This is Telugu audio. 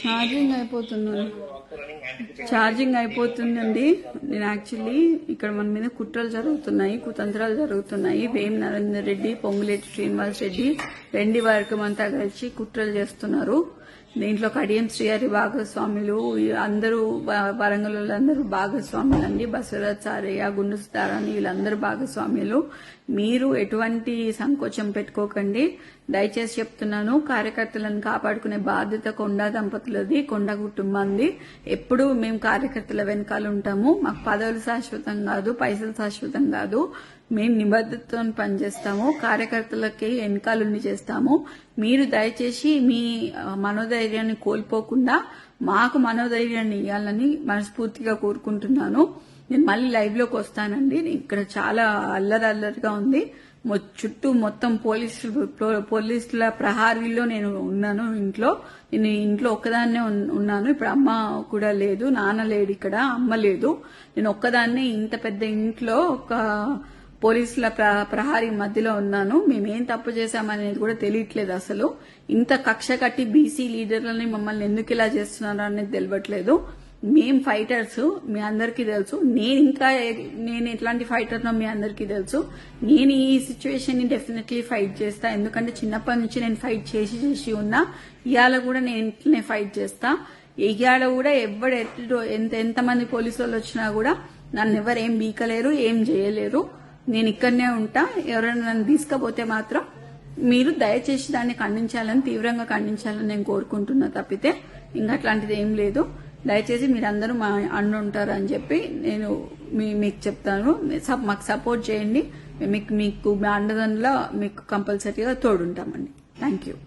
ఛార్జింగ్ అయిపోతుందండి. నేను యాక్చువల్లీ ఇక్కడ మన మీద కుట్రలు జరుగుతున్నాయి, కుతంత్రాలు జరుగుతున్నాయి. వేం నరేందర్ రెడ్డి, పొంగులేటి శ్రీనివాస్ రెడ్డి, వెండి వర్గం అంతా కలిసి కుట్రలు చేస్తున్నారు. దీంట్లో కడియం శ్రీహరి భాగస్వాములు, అందరూ వరంగల్ అందరూ భాగస్వాములు అండి. బసవరాజ్ సారయ్య, గుండు సుధారాణి వీళ్ళందరూ భాగస్వాములు. మీరు ఎటువంటి సంకోచం పెట్టుకోకండి. దయచేసి చెప్తున్నాను, కార్యకర్తలను కాపాడుకునే బాధ్యత కొండా దంపతులది, కొండా కుటుంబాన్ని. ఎప్పుడు మేము కార్యకర్తల వెనకాల ఉంటాము. మాకు పదవులు శాశ్వతం కాదు, పైసలు శాశ్వతం కాదు. మేము నిబద్ధతతో పనిచేస్తాము, కార్యకర్తలకి వెనకాలని చేస్తాము. మీరు దయచేసి మీ మనోధైర్యాన్ని కోల్పోకుండా మాకు మనోధైర్యాన్ని ఇవ్వాలని మనస్ఫూర్తిగా కోరుకుంటున్నాను. నేను మళ్ళీ లైవ్ లోకి వస్తానండి. ఇక్కడ చాలా అల్లరిగా ఉంది. చుట్టూ మొత్తం పోలీసుల ప్రహారీలో నేను ఉన్నాను. నేను ఇంట్లో ఒక్కదాన్నే ఉన్నాను. ఇప్పుడు అమ్మ కూడా లేదు, నాన్న లేడు, ఇక్కడ అమ్మ లేదు. నేను ఒక్కదాన్నే ఇంత పెద్ద ఇంట్లో ఒక పోలీసుల ప్రహారీ మధ్యలో ఉన్నాను. మేమేం తప్పు చేశామనేది కూడా తెలియట్లేదు. అసలు ఇంత కక్ష కట్టి బీసీ లీడర్లని మమ్మల్ని ఎందుకు ఇలా చేస్తున్నారు అనేది తెలియట్లేదు. మేం ఫైటర్స్, మీ అందరికీ తెలుసు. నేను ఎట్లాంటి ఫైటర్నో మీ అందరికీ తెలుసు. నేను ఈ సిచ్యువేషన్ ని డెఫినెట్లీ ఫైట్ చేస్తా. ఎందుకంటే చిన్నప్పటి నుంచి నేను ఫైట్ చేసి ఉన్నా. ఇవాళ కూడా నేను ఇంట్లోనే ఫైట్ చేస్తా. ఇవాళ కూడా ఎంతమంది పోలీసు వాళ్ళు వచ్చినా కూడా నన్ను ఎవరు ఏం బీకలేరు, ఏం చేయలేరు. నేను ఇక్కడనే ఉంటా. ఎవరైనా నన్ను తీసుకపోతే మాత్రం మీరు దయచేసి దాన్ని ఖండించాలని, తీవ్రంగా ఖండించాలని నేను కోరుకుంటున్నా. తప్పితే ఇంకా అట్లాంటిది ఏం లేదు. దయచేసి మీరందరూ మా అండ ఉంటారు అని చెప్పి నేను మీకు చెప్తాను. మాకు సపోర్ట్ చేయండి. మీకు మీ అండదండలో మీకు కంపల్సరీగా తోడుంటామండి. Thank you.